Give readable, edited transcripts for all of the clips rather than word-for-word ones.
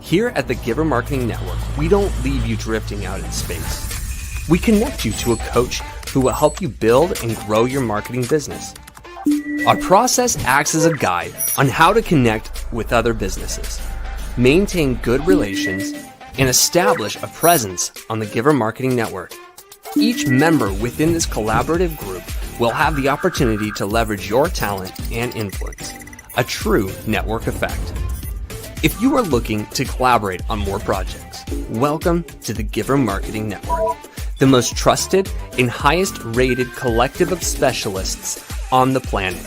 Here at the Giver Marketing Network, we don't leave you drifting out in space. We connect you to a coach who will help you build and grow your marketing business. Our process acts as a guide on how to connect with other businesses, maintain good relations, and establish a presence on the Giver Marketing Network. Each member within this collaborative group will have the opportunity to leverage your talent and influence, a true network effect. If you are looking to collaborate on more projects, welcome to the Giver Marketing Network, the most trusted and highest rated collective of specialists on the planet.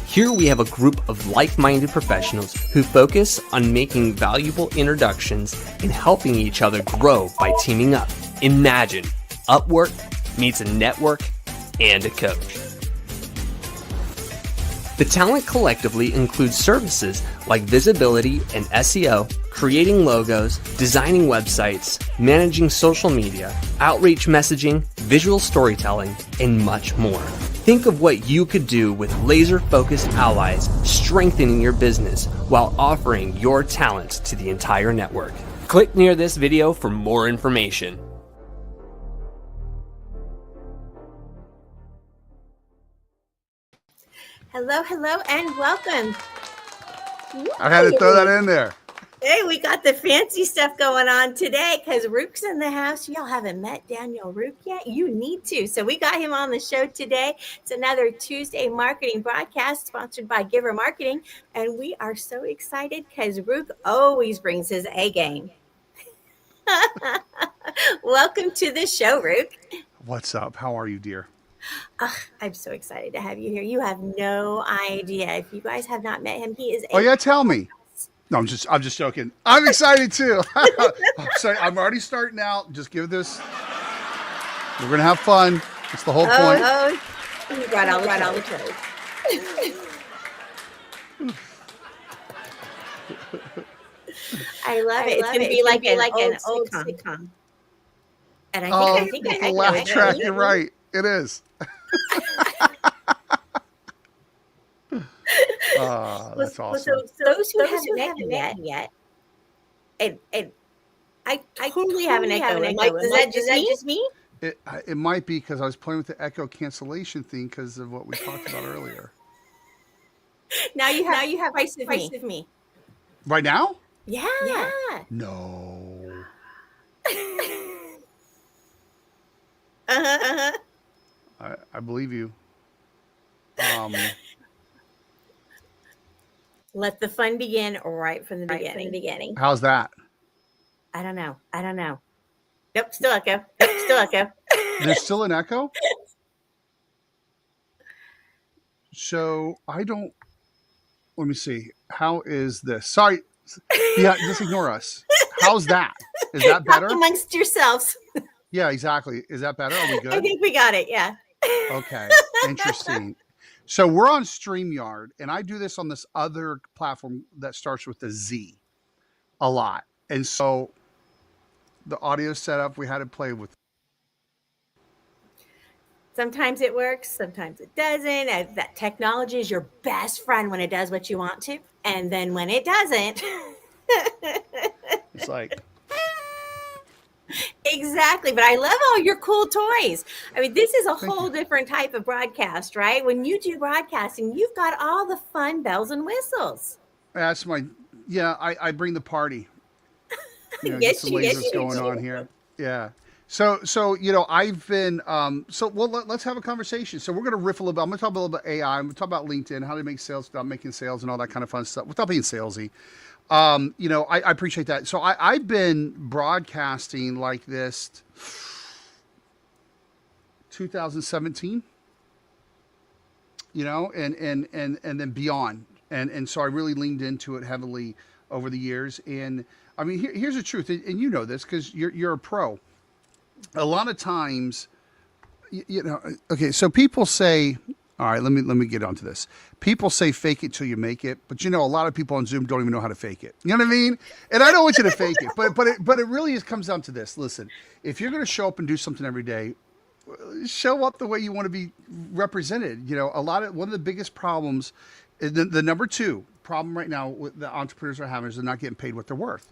Here we have a group of like-minded professionals who focus on making valuable introductions and helping each other grow by teaming up. Imagine Upwork meets a network and a coach. The talent collectively includes services like visibility and SEO, creating logos, designing websites, managing social media, outreach messaging, visual storytelling, and much more. Think of what you could do with laser-focused allies, strengthening your business while offering your talents to the entire network. Click near this video for more information. Hello, and welcome. I had to throw that in there. Hey, we got the fancy stuff going on today because Ruke's in the house. Y'all haven't met Daniel Ruke yet? You need to. So we got him on the show today. It's another Tuesday marketing broadcast sponsored by Giver Marketing. And we are so excited because Ruke always brings his A game. Welcome to the show, Ruke. What's up? How are you, dear? I'm so excited to have you here. You have no idea. If you guys have not met him, he is. Oh yeah, tell me. No, I'm just joking. I'm excited too. I'm sorry. I'm already starting out. Just give this. We're gonna have fun. It's the whole point. Oh, he brought all the toes. I love it. It's gonna be like an old sitcom. And I think the laugh track. You're right. It is. That's awesome. So those who haven't met yet, and I totally have an echo. Like, is that just me? It might be because I was playing with the echo cancellation thing because of what we talked about earlier. Now you have twice of me. Right now? Yeah. No. I believe you. Let the fun begin right from the beginning. How's that? I don't know. Nope, still echo. There's still an echo? So I don't. Let me see. How is this? Sorry. Yeah, just ignore us. How's that? Is that better? Talk amongst yourselves. Yeah, exactly. Is that better? Are we good? I think we got it. Yeah. Okay. Interesting. So we're on StreamYard, and I do this on this other platform that starts with a Z a lot. And so the audio setup, we had to play with. Sometimes it works, sometimes it doesn't. That technology is your best friend when it does what you want to. And then when it doesn't. It's like. Exactly. But I love all your cool toys. I mean, this is a whole different type of broadcast, right? When you do broadcasting, you've got all the fun bells and whistles. That's I bring the party. Yes, get some lasers going on here. Yeah. So I've been, let's have a conversation. So we're going to riff a little bit. I'm going to talk a little bit about AI. I'm going to talk about LinkedIn, how to make sales, about making sales and all that kind of fun stuff without being salesy. I appreciate that. So I've been broadcasting like this 2017, and then beyond. And so I really leaned into it heavily over the years. And I mean, here's the truth. And you know this because you're a pro. A lot of times, okay, so people say, all right, let me get onto this. People say fake it till you make it, but a lot of people on Zoom don't even know how to fake it. You know what I mean? And I don't want you to fake it, but it really comes down to this. Listen, if you're going to show up and do something every day, show up the way you want to be represented. One of the biggest problems, the number two problem right now with the entrepreneurs are having is they're not getting paid what they're worth.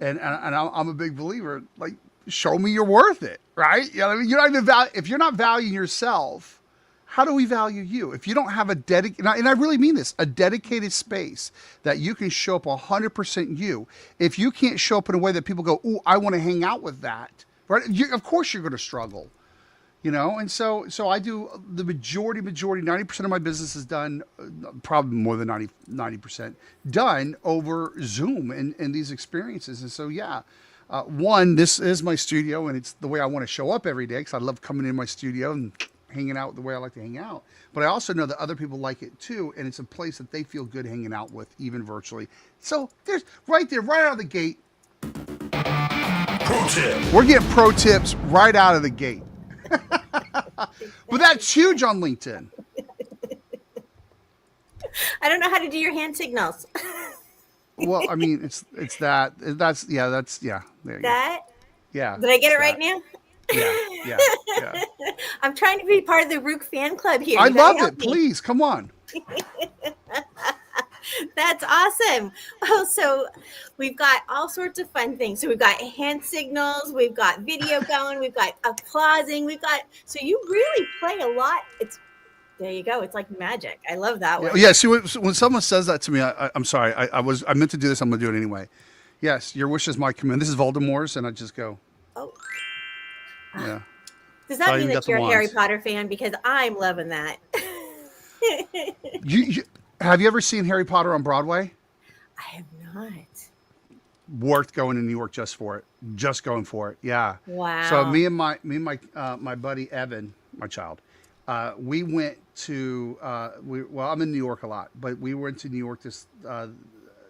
and I'm a big believer. Like, show me you're worth it, right? You know what I mean? You're not even if you're not valuing yourself, how do we value you? If you don't have a dedicated, and I really mean this, a dedicated space that you can show up 100% you. If you can't show up in a way that people go, "Ooh, I want to hang out with that," right? Of course, you're going to struggle. And so I do the majority, 90% of my business is done, probably more than 90% done over Zoom and these experiences. And so, yeah, one, this is my studio and it's the way I want to show up every day because I love coming in my studio and hanging out the way I like to hang out. But I also know that other people like it too. And it's a place that they feel good hanging out with, even virtually. So there's right out of the gate. Pro tip. We're getting pro tips right out of the gate. But that's huge on LinkedIn. I don't know how to do your hand signals. Well, I mean, it's that. There you That? go. Yeah. Did I get it right now? Yeah. I'm trying to be part of the Ruke fan club here. I love it. Please, come on. That's awesome. Oh, so we've got all sorts of fun things. So we've got hand signals, we've got video going, we've got applauding, so you really play a lot. There you go. It's like magic. I love that one. Yeah. See, when someone says that to me, I'm sorry. I meant to do this. I'm going to do it anyway. Yes, your wish is my command. This is Voldemort's, and I just go. Oh. Yeah. Does that mean that you're a Harry Potter fan? Because I'm loving that. Have you ever seen Harry Potter on Broadway? I have not. Worth going to New York just for it. Just going for it. Yeah. Wow. So me and my buddy Evan, my child, we went to I'm in New York a lot, but we went to New York this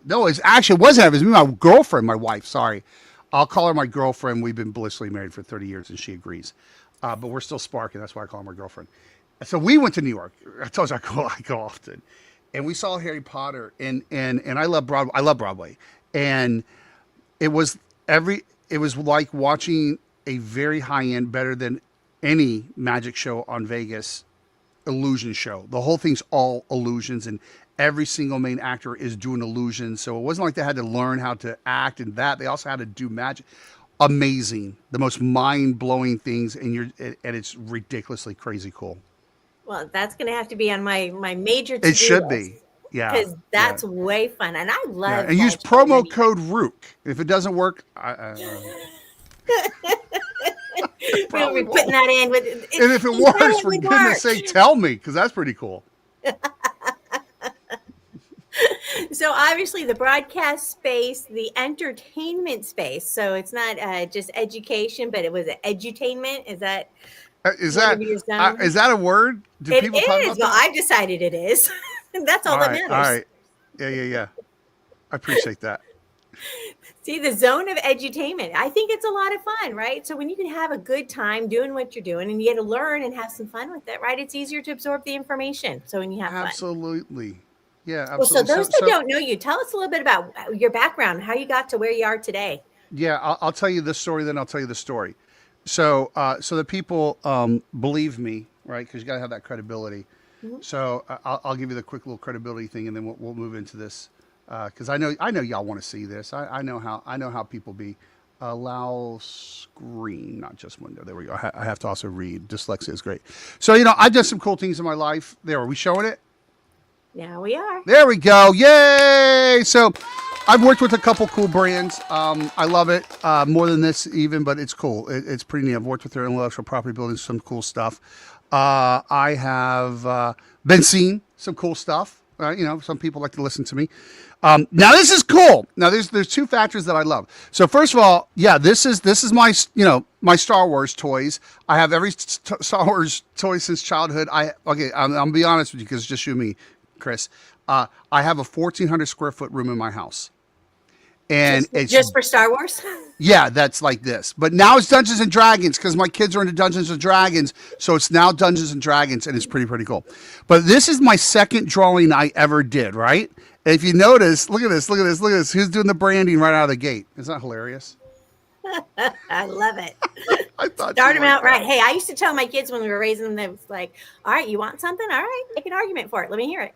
no, it wasn't Evan. It was me and my girlfriend, my wife, sorry. I'll call her my girlfriend. We've been blissfully married for 30 years and she agrees. But we're still sparking. That's why I call her my girlfriend. So we went to New York. I told you I go often. And we saw Harry Potter, and I love Broadway. I love Broadway, and it was like watching a very high end, better than any magic show on Vegas, illusion show. The whole thing's all illusions, and every single main actor is doing illusions. So it wasn't like they had to learn how to act and that. They also had to do magic. Amazing, the most mind blowing things, and it's ridiculously crazy cool. Well, that's going to have to be on my major to-do It should list. be. Yeah. Because that's way fun. And I love and use promo code Ruke. If it doesn't work, we'll be putting that in with and if it works, for goodness sake, tell me, because that's pretty cool. So obviously the broadcast space, the entertainment space. So it's not just education, but it was edutainment. Is that a word? Do people talk about that? Well, I've decided it is. That's all that matters. All right. Yeah. I appreciate that. See, the zone of edutainment. I think it's a lot of fun, right? So when you can have a good time doing what you're doing and you get to learn and have some fun with it, right? It's easier to absorb the information. So when you have fun. Absolutely. Yeah, absolutely. Well, so those that don't know you, tell us a little bit about your background, how you got to where you are today. Yeah, I'll tell you the story, then I'll tell you the story. So the people believe me, right? Because you got to have that credibility. Mm-hmm. So I'll give you the quick little credibility thing, and then we'll move into this because I know y'all want to see this. I know how people be. Allow screen, not just window. There we go. I have to also read. Dyslexia is great. So I've done some cool things in my life. There, are we showing it? Yeah, we are. There we go. Yay! So I've worked with a couple cool brands. I love it more than this even, but it's cool. It's pretty neat. I've worked with their intellectual property, building some cool stuff. I have been seeing some cool stuff. Some people like to listen to me. Now this is cool. Now there's two factors that I love. So first of all, yeah, this is my my Star Wars toys. I have every Star Wars toy since childhood. I'm gonna be honest with you because it's just you and me, Chris. I have a 1,400 square foot room in my house. And it's just for Star Wars? Yeah, that's like this. But now it's Dungeons and Dragons because my kids are into Dungeons and Dragons. So it's now Dungeons and Dragons, and it's pretty cool. But this is my second drawing I ever did, right? And if you notice, look at this. Who's doing the branding right out of the gate? Isn't that hilarious? I love it. I thought start them out right. Hey, I used to tell my kids when we were raising them, they was like, all right, you want something? All right, make an argument for it. Let me hear it.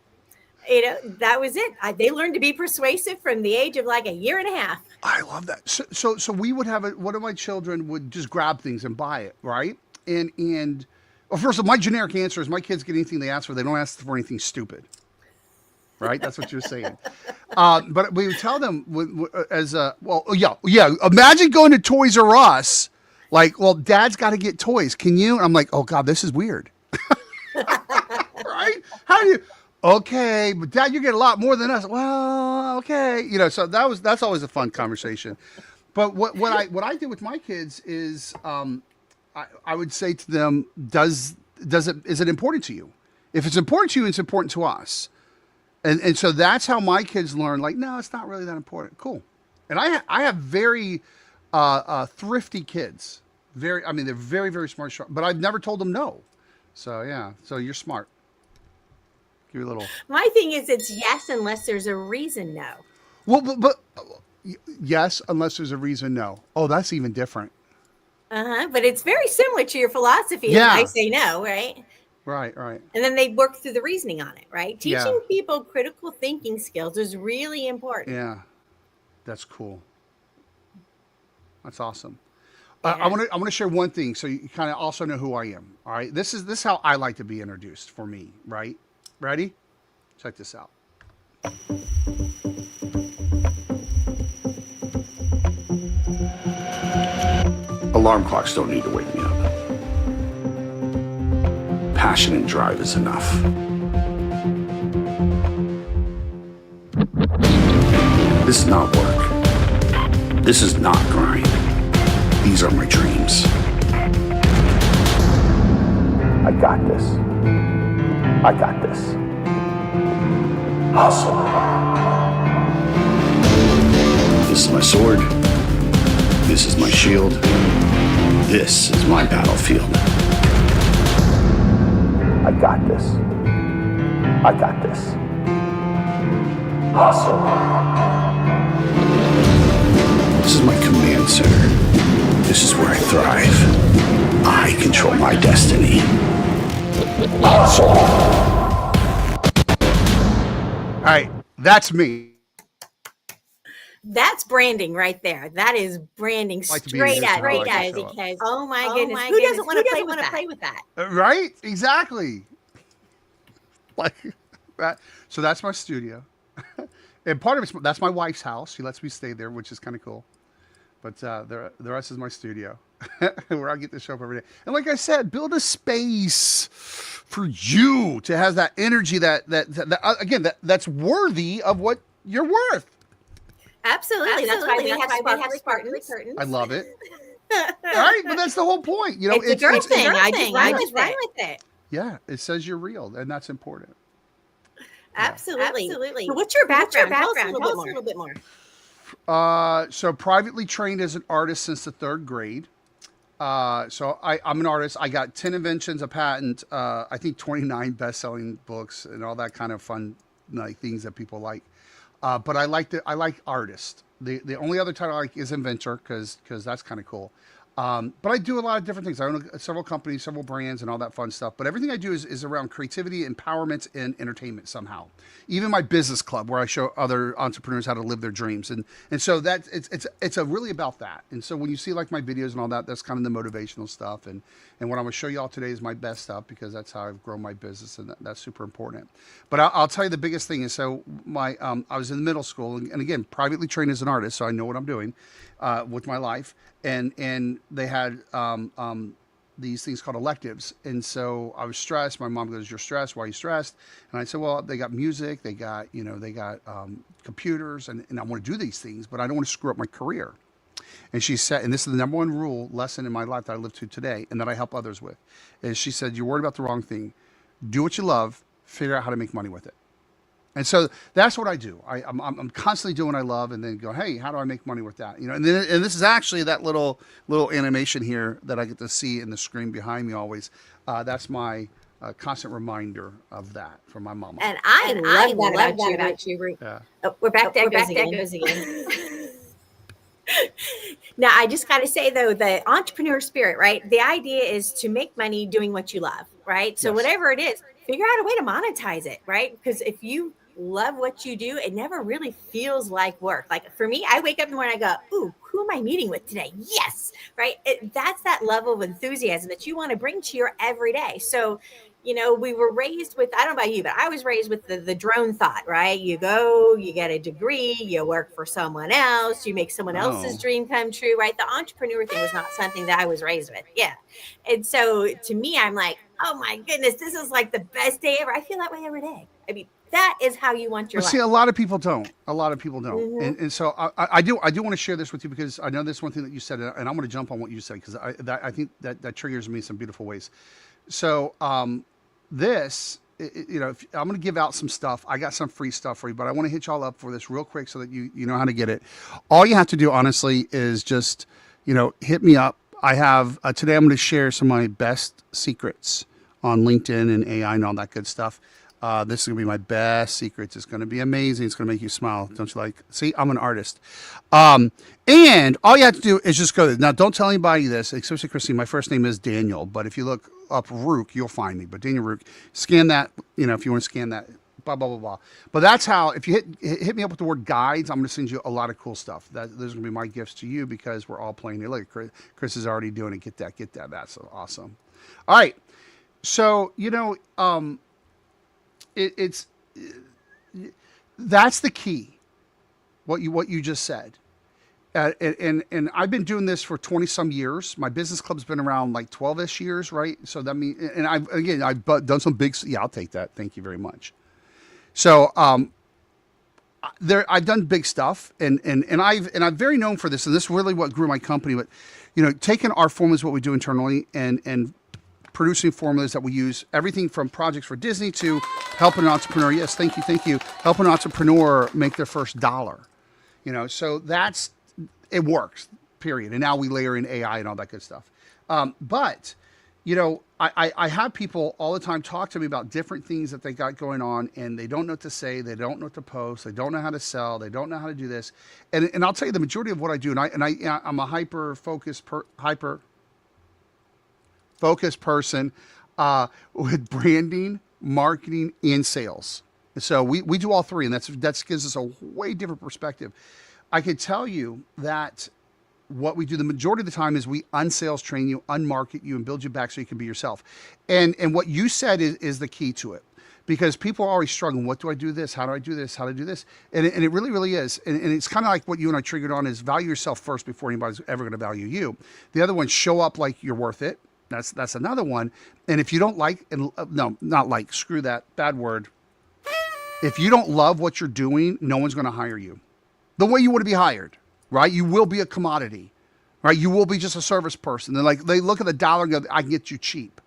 That was it. They learned to be persuasive from the age of like a year and a half. I love that. So we would have one of my children would just grab things and buy it, right? And well, first of all, my generic answer is my kids get anything they ask for. They don't ask for anything stupid, right? That's what you're saying. But we would tell them yeah. Imagine going to Toys R Us, like, well, Dad's got to get toys. Can you? And I'm like, oh God, this is weird, right? How do you? Okay, but Dad, you get a lot more than us. Well, okay, so that's always a fun conversation. But what I did with my kids is I would say to them, is it important to you? If it's important to you, it's important to us. And so that's how my kids learn. Like, no, it's not really that important. Cool. And I have very thrifty kids. They're very, very smart, sharp, but I've never told them no. So yeah, so you're smart. Give you a little. My thing is, it's yes unless there's a reason no. Well, but yes, unless there's a reason no. Oh, that's even different. But it's very similar to your philosophy. Yeah. I say no, right? Right. And then they work through the reasoning on it, right? Teaching people critical thinking skills is really important. Yeah, that's cool. That's awesome. Yeah. I want to share one thing so you kind of also know who I am. All right, this is how I like to be introduced for me. Right? Ready? Check this out. Alarm clocks don't need to wake me up. Passion and drive is enough. This is not work. This is not grind. These are my dreams. I got this. I got this. Hustle. This is my sword. This is my shield. This is my battlefield. I got this. I got this. Hustle. This is my command center. This is where I thrive. I control my destiny. Hustle. All right, that's me. That's branding right there. That is branding straight out, because oh my goodness, who doesn't want to play with that? Right? Exactly. Like that. So that's my studio, and part of it's that's my wife's house. She lets me stay there, which is kind of cool. But the rest is my studio, where I get to show up every day. And like I said, build a space for you to have that energy that's worthy of what you're worth. Absolutely. That's why we have Spartans. I love it. All right, but that's the whole point. It's a girl thing. I just run with it. Yeah, it says you're real, and that's important. Absolutely. So what's your background? Tell us a little bit more. So privately trained as an artist since the 3rd grade. So I'm an artist. I got 10 inventions, a patent, I think 29 best-selling books, and all that kind of fun things that people like. But I like artist. The only other title I like is inventor because that's kind of cool. But I do a lot of different things. I own several companies, several brands, and all that fun stuff. But everything I do is around creativity, empowerment, and entertainment somehow. Even my business club, where I show other entrepreneurs how to live their dreams, and so that it's really about that. And so when you see like my videos and all that, that's kind of the motivational stuff. And what I'm going to show you all today is my best stuff because that's how I've grown my business, and that's super important. But I'll tell you the biggest thing is I was in middle school, and again privately trained as an artist, so I know what I'm doing with my life. And they had these things called electives. And so I was stressed. My mom goes, "You're stressed. Why are you stressed?" And I said, "Well, they got music, they got computers, and I want to do these things, but I don't want to screw up my career." And she said, and this is the number one lesson in my life that I live to today and that I help others with, is she said, "You're worried about the wrong thing. Do what you love, figure out how to make money with it." And so that's what I do. I'm constantly doing what I love, and then go, hey, how do I make money with that? And this is actually that little animation here that I get to see in the screen behind me always. That's my constant reminder of that from my mama. And I love that about you, Ruke. Yeah. Oh, we're back. That goes again. Now, I just got to say, though, the entrepreneur spirit, right? The idea is to make money doing what you love, right? So whatever it is, figure out a way to monetize it, right? Because if you love what you do, it never really feels like work. Like for me, I wake up in the morning, I go, ooh, who am I meeting with today? Yes, right. That's that level of enthusiasm that you want to bring to your everyday. So, we were raised with, I don't know about you, but I was raised with the drone thought, right? You go, you get a degree, you work for someone else, you make someone else's Oh. dream come true, right? The entrepreneur thing was not something that I was raised with. Yeah. And so to me, I'm like, oh my goodness, this is like the best day ever. I feel that way every day. I mean, that is how you want your But life. see, a lot of people don't. A lot of people don't. Mhm. And so I do want to share this with you because I know this one thing that you said, and I'm going to jump on what you said because I think that triggers me in some beautiful ways. So this, I'm going to give out some stuff. I got some free stuff for you, but I want to hit y'all up for this real quick so that you know how to get it. All you have to do, honestly, is just, hit me up. I have, today I'm going to share some of my best secrets on LinkedIn and AI and all that good stuff. This is going to be my best secrets. It's going to be amazing. It's going to make you smile. Don't you like? See, I'm an artist. And all you have to do is just go there. Now, don't tell anybody this, especially Christine. My first name is Daniel, but if you look up Ruke, you'll find me. But Daniel Ruke, scan that, if you want to scan that, blah, blah, blah, blah. But that's how, if you hit me up with the word guides, I'm going to send you a lot of cool stuff. Those are going to be my gifts to you because we're all playing here. Look, Chris is already doing it. Get that. That's so awesome. All right. So, it's that's the key. What you just said, and I've been doing this for 20 some years. My business club's been around like 12ish years, right? So that means, and I've done some big. Yeah, I'll take that. Thank you very much. So I've done big stuff, and I'm very known for this, and this is really what grew my company. But taking our formulas, what we do internally, and producing formulas that we use, everything from projects for Disney to helping an entrepreneur. Yes, thank you. Helping an entrepreneur make their first dollar. So it works, period. And now we layer in AI and all that good stuff. But I have people all the time talk to me about different things that they got going on, and they don't know what to say, they don't know what to post, they don't know how to sell, they don't know how to do this. And I'll tell you the majority of what I do, I'm a hyper focused person with branding, marketing, and sales. So we do all three, and that gives us a way different perspective. I can tell you that what we do the majority of the time is we unsales train you, unmarket you, and build you back so you can be yourself. And what you said is the key to it. Because people are always struggling. What do I do this? How do I do this? How do I do this? And it really, really is. And it's kind of like what you and I triggered on is value yourself first before anybody's ever going to value you. The other one, show up like you're worth it. That's another one. And if you don't like, screw that, bad word. If you don't love what you're doing, no one's going to hire you the way you want to be hired, right? You will be a commodity, right? You will be just a service person. They look at the dollar and go, I can get you cheap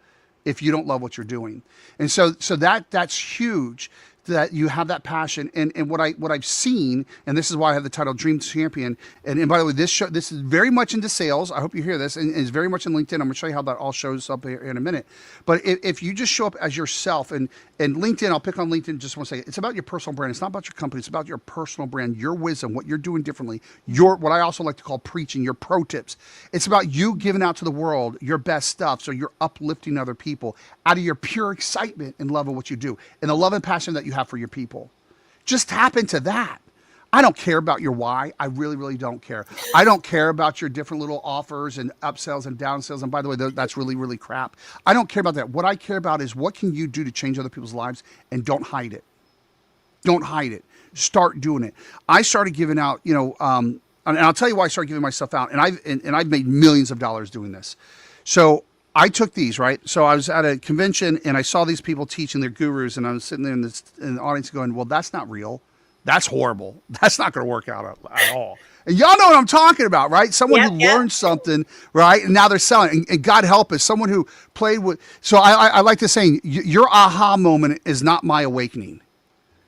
if you don't love what you're doing. And so that's huge that you have that passion. And what I've seen, and this is why I have the title Dream Champion. And by the way, this is very much into sales. I hope you hear this, and it's very much in LinkedIn. I'm going to show you how that all shows up here in a minute. But if you just show up as yourself, and LinkedIn, I'll pick on LinkedIn just one second. It's about your personal brand. It's not about your company. It's about your personal brand, your wisdom, what you're doing differently, what I also like to call preaching, your pro tips. It's about you giving out to the world your best stuff, so you're uplifting other people out of your pure excitement and love of what you do, and the love and passion that you have for your people. Just tap into that. I don't care about your why. I really, really don't care. I don't care about your different little offers and upsells and downsells. And by the way, that's really, really crap. I don't care about that. What I care about is what can you do to change other people's lives, and don't hide it. Don't hide it. Start doing it. I started giving out, and I'll tell you why I started giving myself out. And I've made millions of dollars doing this. So I took these, right? So I was at a convention and I saw these people teaching their gurus, and I was sitting there in the audience going, well, that's not real. That's horrible. That's not going to work out at all. And y'all know what I'm talking about, right? Someone who learned something, right? And now they're selling. And God help us, someone who played with. So I like this saying, your aha moment is not my awakening.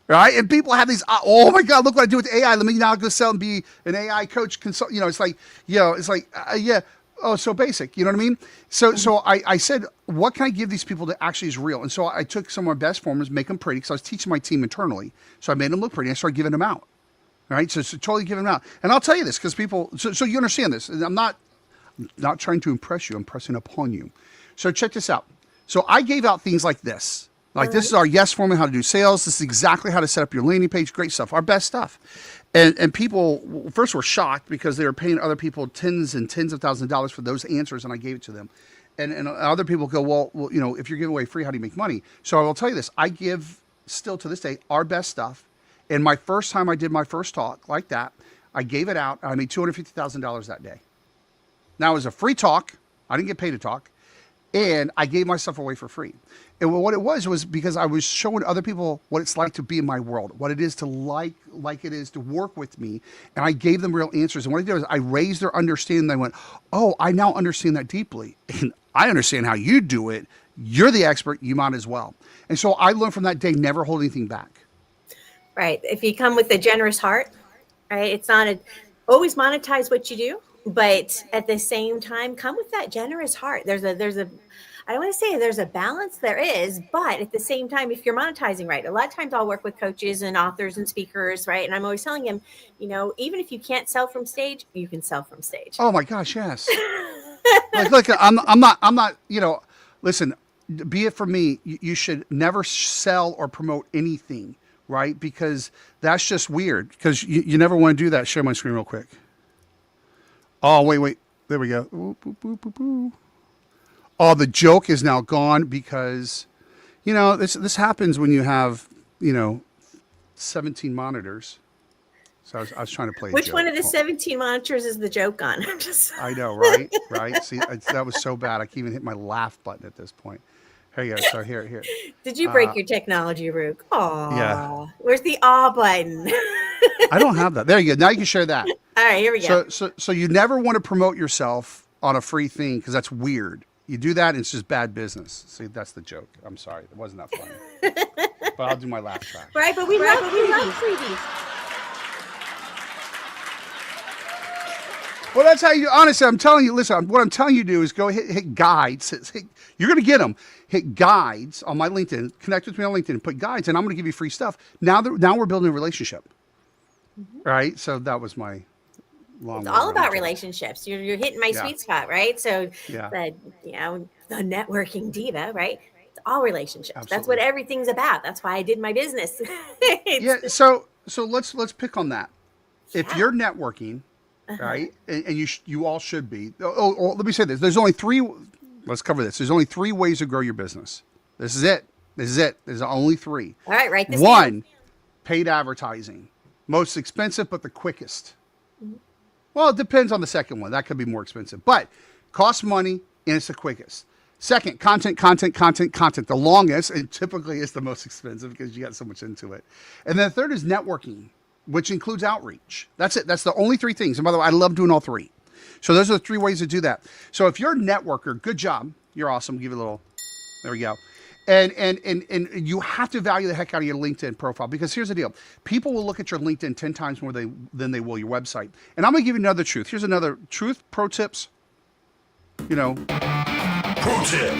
Right? And people have these, oh my God, look what I do with AI. Let me now go sell and be an AI coach. It's like, yeah. Oh, so basic. You know what I mean? So I said, what can I give these people that actually is real? And so I took some of my best formulas, make them pretty, because I was teaching my team internally. So I made them look pretty. I started giving them out. All right? So totally giving them out. And I'll tell you this, because people, so you understand this. And I'm not trying to impress you. I'm pressing upon you. So check this out. So I gave out things like this. Like, this is our yes formula, how to do sales. This is exactly how to set up your landing page. Great stuff. Our best stuff. And people first were shocked because they were paying other people tens and tens of thousands of dollars for those answers, and I gave it to them. And other people go, well, you know, if you're giving away free, how do you make money? So I will tell you this. I give, still to this day, our best stuff. And my first time I did my first talk like that, I gave it out. I made $250,000 that day. Now, it was a free talk. I didn't get paid to talk. And I gave my stuff away for free. And what it was because I was showing other people what it's like to be in my world, what it is to like it is to work with me. And I gave them real answers. And what I did was I raised their understanding. They went, oh, I now understand that deeply. And I understand how you do it. You're the expert. You might as well. And so I learned from that day, never hold anything back. Right. If you come with a generous heart, right, it's not always monetize what you do, but at the same time, come with that generous heart. There's a I don't want to say there's a balance, there is, but at the same time, if you're monetizing right, a lot of times I'll work with coaches and authors and speakers, right? And I'm always telling them, you know, even if you can't sell from stage, you can sell from stage. Oh my gosh, yes. Look, I'm not, you know, listen, be it for me, you should never sell or promote anything, right? Because that's just weird, because you never want to do that. Share my screen real quick. Oh, wait. There we go. Ooh, boo, boo, boo, boo. Oh, the joke is now gone because, you know, this happens when you have, you know, 17 monitors. So I was trying to play. Which one of the 17 monitors is the joke on? I know, right? Right. See, that was so bad. I can't even hit my laugh button at this point. Here you go. So here. Did you break your technology, Ruke? Oh, yeah. Where's the awe button? I don't have that. There you go. Now you can share that. All right, here we go. So you never want to promote yourself on a free thing because that's weird. You do that, and it's just bad business. See, that's the joke. I'm sorry. It wasn't that funny. But I'll do my laugh track. Right, but we love freebies. Well, that's how you, honestly, I'm telling you, listen, what I'm telling you to do is go hit guides. You're going to get them. Hit guides on my LinkedIn. Connect with me on LinkedIn. Put guides, and I'm going to give you free stuff. Now we're building a relationship. Mm-hmm. Right? So that was my long. It's all about relationships. You're hitting my sweet spot, right? So, yeah. the networking diva, right? It's all relationships. Absolutely. That's what everything's about. That's why I did my business. Yeah. So let's pick on that. If you're networking, right, and you all should be. Oh, let me say this. There's only three. Let's cover this. There's only three ways to grow your business. This is it. There's only three. All right, right. One, paid advertising. Most expensive, but the quickest. Mm-hmm. Well, it depends on the second one. That could be more expensive, but costs money and it's the quickest. Second, content. The longest and typically is the most expensive because you got so much into it. And then the third is networking, which includes outreach. That's it. That's the only three things. And by the way, I love doing all three. So those are the three ways to do that. So if you're a networker, good job. You're awesome. Give it a little, there we go. And you have to value the heck out of your LinkedIn profile because here's the deal. People will look at your LinkedIn 10 times more than they will your website. And I'm going to give you another truth. Here's another truth, pro tips. You know. Pro tip.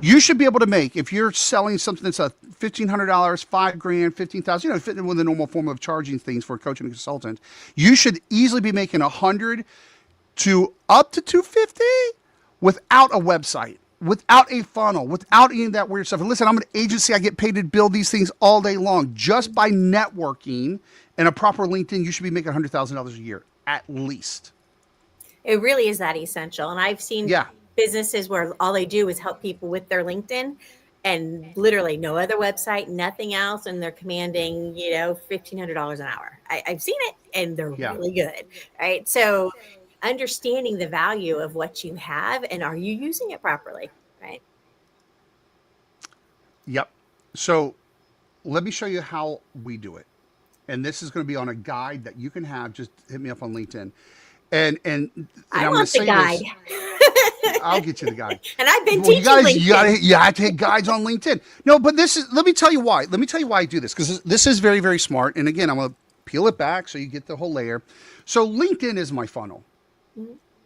You should be able to make, if you're selling something that's a $1,500, $5,000, $15,000, you know, fitting with the normal form of charging things for a coach and a consultant, you should easily be making $100 to up to $250 without a website, without a funnel, without any of that weird stuff. And listen, I'm an agency. I get paid to build these things all day long. Just by networking and a proper LinkedIn, you should be making $100,000 a year at least. It really is that essential. And I've seen businesses where all they do is help people with their LinkedIn and literally no other website, nothing else. And they're commanding, $1,500 an hour. I've seen it and they're really good. Right. So understanding the value of what you have and are you using it properly? Right. Yep. So let me show you how we do it. And this is going to be on a guide that you can have. Just hit me up on LinkedIn. And I want the guide. I'll get you the guide. And I've been teaching LinkedIn. You have to take guides on LinkedIn. No, but let me tell you why. Let me tell you why I do this, because this is very, very smart. And again, I'm going to peel it back so you get the whole layer. So LinkedIn is my funnel,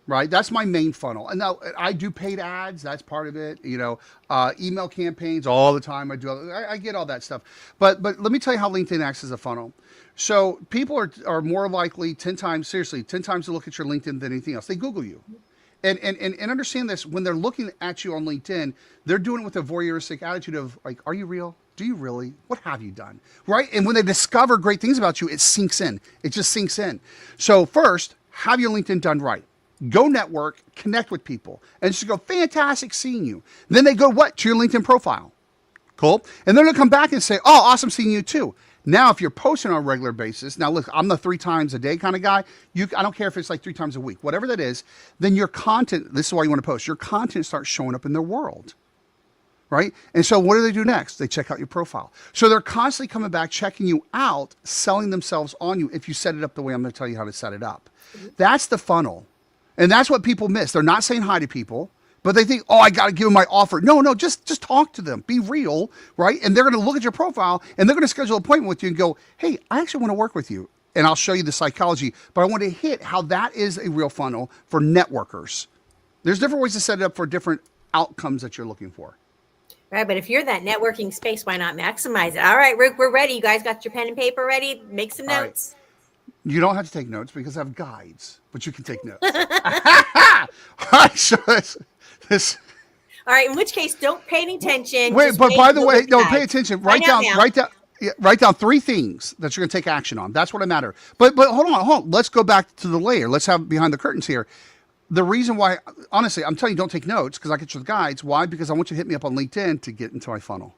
right? That's my main funnel. And now I do paid ads. That's part of it. Email campaigns all the time. I get all that stuff. But let me tell you how LinkedIn acts as a funnel. So people are more likely 10 times to look at your LinkedIn than anything else. They Google you. And understand this, when they're looking at you on LinkedIn, they're doing it with a voyeuristic attitude of like, are you real? Do you really? What have you done? Right? And when they discover great things about you, it sinks in. It just sinks in. So first, have your LinkedIn done right. Go network, connect with people, and just go, fantastic seeing you. Then they go what? To your LinkedIn profile. Cool. And then they'll come back and say, oh, awesome seeing you too. Now, if you're posting on a regular basis, now look, I'm the 3 times a day kind of guy. I don't care if it's like 3 times a week, whatever that is, then your content, this is why you want to post, your content starts showing up in their world, right? And so what do they do next? They check out your profile. So they're constantly coming back, checking you out, selling themselves on you if you set it up the way I'm going to tell you how to set it up. That's the funnel. And that's what people miss. They're not saying hi to people. But they think, oh, I got to give them my offer. No, just talk to them. Be real, right? And they're going to look at your profile, and they're going to schedule an appointment with you and go, hey, I actually want to work with you. And I'll show you the psychology. But I want to hit how that is a real funnel for networkers. There's different ways to set it up for different outcomes that you're looking for. Right, but if you're that networking space, why not maximize it? All right, Ruke, we're ready. You guys got your pen and paper ready? Make some notes. Right. You don't have to take notes because I have guides, but you can take notes. All right, so this. All right. In which case, don't pay any attention. Wait, but by the way, no, pay attention. Write down 3 things that you're going to take action on. That's what I matter. But hold on. Let's go back to the layer. Let's have behind the curtains here. The reason why, honestly, I'm telling you, don't take notes because I get you the guides. Why? Because I want you to hit me up on LinkedIn to get into my funnel.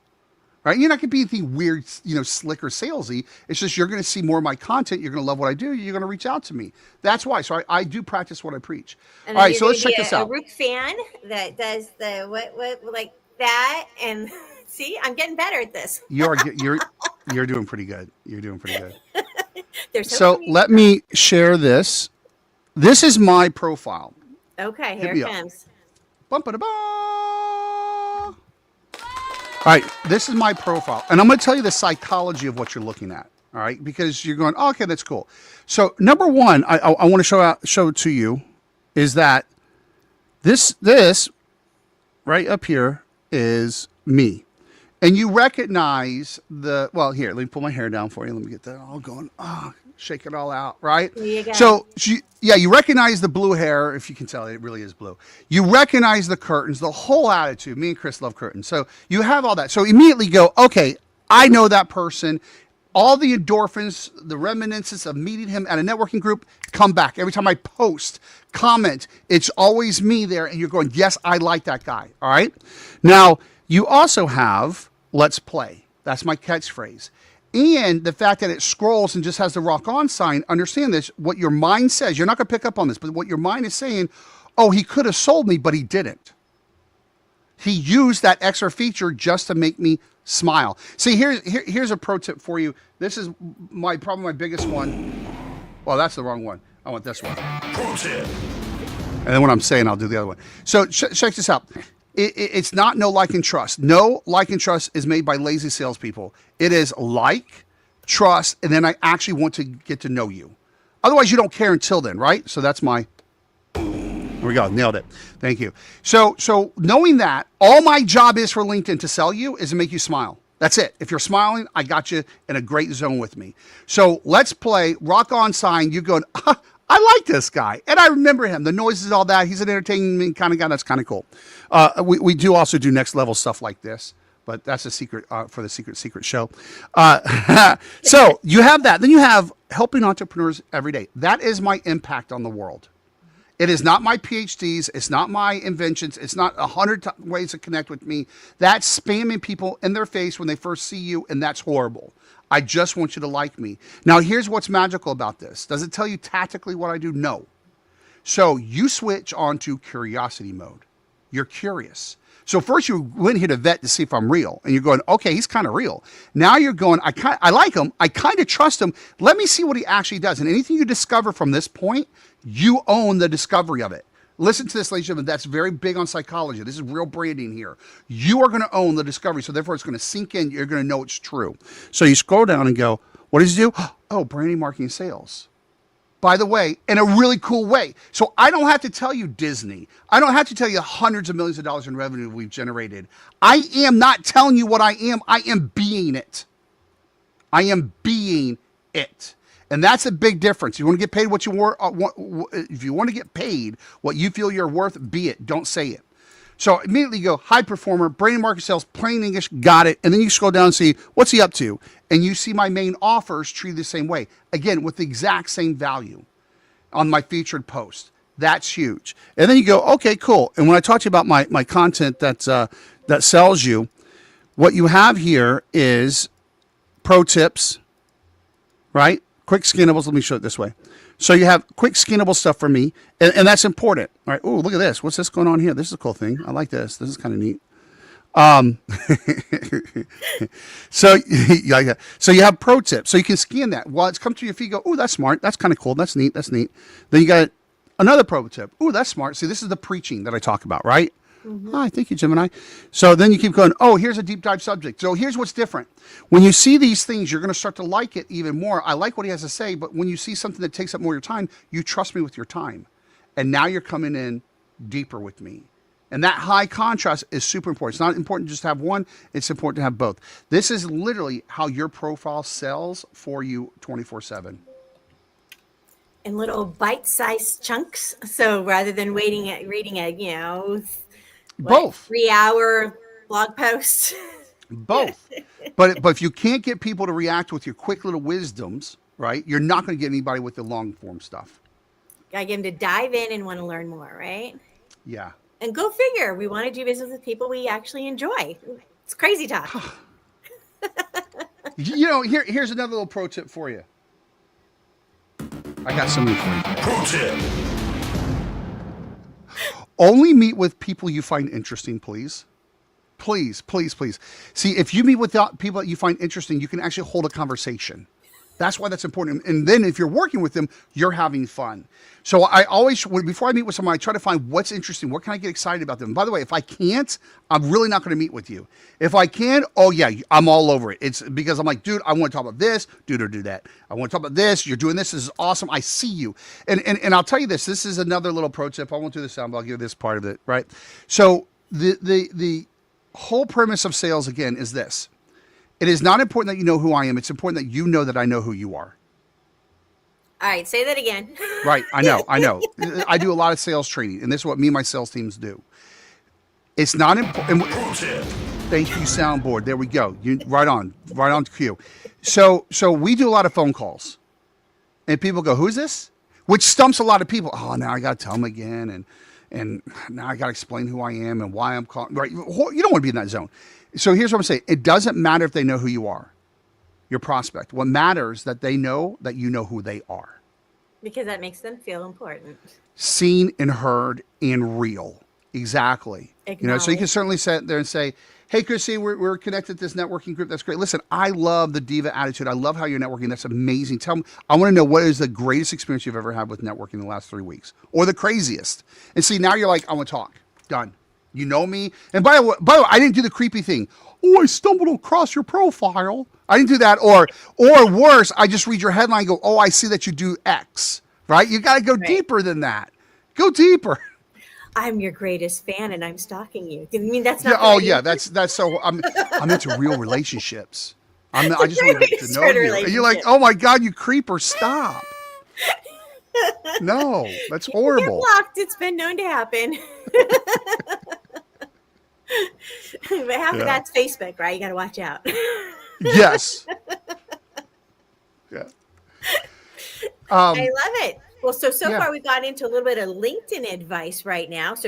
Right? You're not going to be anything weird, slick or salesy. It's just you're going to see more of my content. You're going to love what I do. You're going to reach out to me. That's why. So I do practice what I preach. And all right, so let's check this out. A Ruke fan that does the what like that, and see, I'm getting better at this. You're doing pretty good. You're doing pretty good. So let me share this. This is my profile. Okay, here it comes. Bum-ba-da-ba. All right, this is my profile, and I'm going to tell you the psychology of what you're looking at. All right, because you're going, oh, okay, that's cool. So number one, I want to show to you is that this right up here is me, and you recognize the here. Let me pull my hair down for you. Let me get that all going. Shake it all out, right? There you go. So you recognize the blue hair, if you can tell, it really is blue. You recognize the curtains, the whole attitude. Me and Chris love curtains. So you have all that. So immediately go, okay, I know that person. All the endorphins, the reminiscences of meeting him at a networking group come back. Every time I post, comment, it's always me there. And you're going, yes, I like that guy. All right. Now, you also have let's play. That's my catchphrase. And the fact that it scrolls and just has the rock on sign, understand this, what your mind says, you're not going to pick up on this, but what your mind is saying, oh, he could have sold me, but he didn't. He used that extra feature just to make me smile. See, here's a pro tip for you. This is probably my biggest one. Well, that's the wrong one. I want this one. Pro tip. And then when I'm saying, I'll do the other one. So check this out. It's not no like and trust. No like and trust is made by lazy salespeople. It is like, trust, and then I actually want to get to know you. Otherwise, you don't care until then, right? So that's my. There we go. Nailed it. Thank you. So knowing that, all my job is for LinkedIn to sell you is to make you smile. That's it. If you're smiling, I got you in a great zone with me. So let's play rock on sign. You're going, I like this guy. And I remember him. The noises, all that. He's an entertainment kind of guy. That's kind of cool. We do also do next level stuff like this. But that's a secret for the secret show. So you have that. Then you have helping entrepreneurs every day. That is my impact on the world. It is not my PhDs. It's not my inventions. It's not 100 ways to connect with me. That's spamming people in their face when they first see you, and that's horrible. I just want you to like me. Now, here's what's magical about this. Does it tell you tactically what I do? No. So you switch on to curiosity mode. You're curious. So first you went here to vet to see if I'm real. And you're going, okay, he's kind of real. Now you're going, I like him. I kind of trust him. Let me see what he actually does. And anything you discover from this point, you own the discovery of it. Listen to this, ladies and gentlemen. That's very big on psychology. This is real branding here. You are going to own the discovery. So therefore it's going to sink in. You're going to know it's true. So you scroll down and go, what does he do? Oh, branding, marketing, sales. By the way, in a really cool way. So I don't have to tell you Disney. I don't have to tell you hundreds of millions of dollars in revenue we've generated. I am not telling you what I am. I am being it. I am being it. And that's a big difference. You want to get paid what you worth. If you want to get paid what you feel you're worth, be it. Don't say it. So immediately you go, high performer, brain and market sales, plain English, got it. And then you scroll down and see, what's he up to? And you see my main offers treated the same way. Again, with the exact same value on my featured post. That's huge. And then you go, okay, cool. And when I talk to you about my content that sells you, what you have here is pro tips, right? Quick skinnables. Let me show it this way. So you have quick skinnable stuff for me, and that's important. All right. Oh, look at this. What's this going on here? This is a cool thing. I like this. This is kind of neat. So you have pro tips. So you can scan that. While it's come to your feed, go, oh, that's smart. That's kind of cool. That's neat. That's neat. Then you got another pro tip. Oh, that's smart. See, this is the preaching that I talk about, right? Mm-hmm. Hi, thank you, Gemini. So then you keep going, oh, here's a deep dive subject. So here's what's different. When you see these things, you're going to start to like it even more. I like what he has to say, but when you see something that takes up more of your time, you trust me with your time. And now you're coming in deeper with me. And that high contrast is super important. It's not important just to have one. It's important to have both. This is literally how your profile sells for you 24/7. In little bite-sized chunks. So rather than reading a, both 3-hour blog post. Both. But if you can't get people to react with your quick little wisdoms, right, you're not going to get anybody with the long form stuff. Gotta get them to dive in and want to learn more, right? Yeah. And go figure. We want to do business with people we actually enjoy. It's crazy talk. Here's another little pro tip for you. I got something for you. Pro tip. Only meet with people you find interesting, please. Please, please, please. See, if you meet with people that you find interesting, you can actually hold a conversation. That's why that's important. And then if you're working with them, you're having fun. So I always, before I meet with someone, I try to find what's interesting. What can I get excited about them? By the way, if I can't, I'm really not going to meet with you. If I can, oh yeah, I'm all over it. It's because I'm like, dude, I want to talk about this, dude, or do that. I want to talk about this. You're doing this. This is awesome. I see you. And I'll tell you this. This is another little pro tip. I won't do the sound, but I'll give this part of it, right? So the whole premise of sales, again, is this. It is not important that you know who I am. It's important that you know that I know who you are. All right, say that again. Right, I know. I do a lot of sales training, and this is what me and my sales teams do. It's not important. Thank you, soundboard. There we go. Right on cue. So we do a lot of phone calls, and people go, "Who's this?" Which stumps a lot of people. Oh, now I got to tell them again, and now I got to explain who I am and why I'm calling. Right, you don't want to be in that zone. So here's what I'm saying. It doesn't matter if they know who you are, your prospect. What matters is that they know that you know who they are. Because that makes them feel important. Seen and heard and real. Exactly. So you can certainly sit there and say, hey, Chrissy, we're connected to this networking group. That's great. Listen, I love the Diva attitude. I love how you're networking. That's amazing. Tell me, I want to know what is the greatest experience you've ever had with networking in the last 3 weeks, or the craziest. And see, now you're like, I want to talk. Done. You know me. And by the way, I didn't do the creepy thing. Oh, I stumbled across your profile. I didn't do that. Or worse, I just read your headline and go, oh, I see that you do X. Right? You got to go deeper than that. Go deeper. I'm your greatest fan and I'm stalking you. I mean, that's not. Yeah, oh, yeah. That's so. I'm into real relationships. I just want to get to know you. And you're like, oh my God, you creeper! Stop. No, that's horrible. Get blocked. It's been known to happen. But half of that's Facebook, right? You got to watch out. Yes. Yeah. I love it. Well, so far we've got into a little bit of LinkedIn advice right now. So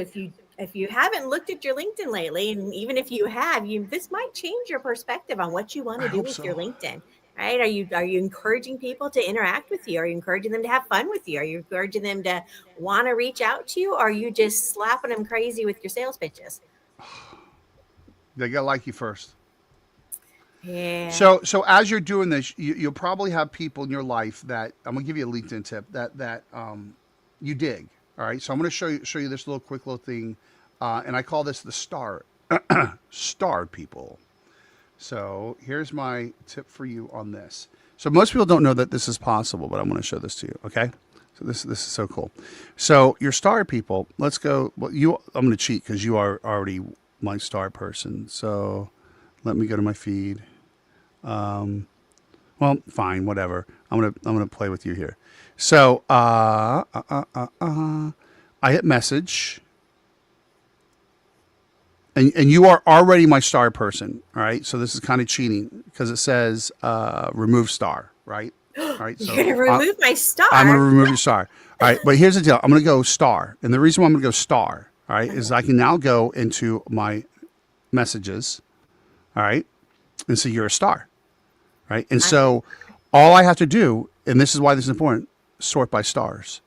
if you haven't looked at your LinkedIn lately, and even if you have, this might change your perspective on what you want to do with your LinkedIn. Right? Are you encouraging people to interact with you? Are you encouraging them to have fun with you? Are you encouraging them to want to reach out to you? Or are you just slapping them crazy with your sales pitches? They gotta like you first. Yeah. So as you're doing this, you'll probably have people in your life that I'm gonna give you a LinkedIn tip that you dig. All right. So I'm gonna show you this quick little thing, and I call this the star people. So here's my tip for you on this. So most people don't know that this is possible, but I'm going to show this to you. Okay. So this is so cool. So your star people, let's go. Well, I'm going to cheat because you are already my star person. So let me go to my feed. Well, fine, whatever. I'm gonna play with you here. So I hit message, and you are already my star person. All right. So this is kind of cheating because it says remove star. Right. All right. So You're gonna remove my star. I'm gonna remove your star. All right. But here's the deal. I'm gonna go star, and the reason why I'm gonna go star, all right, is I can now go into my messages. All right. And so you're a star. Right. And so all I have to do, and this is why this is important, sort by stars.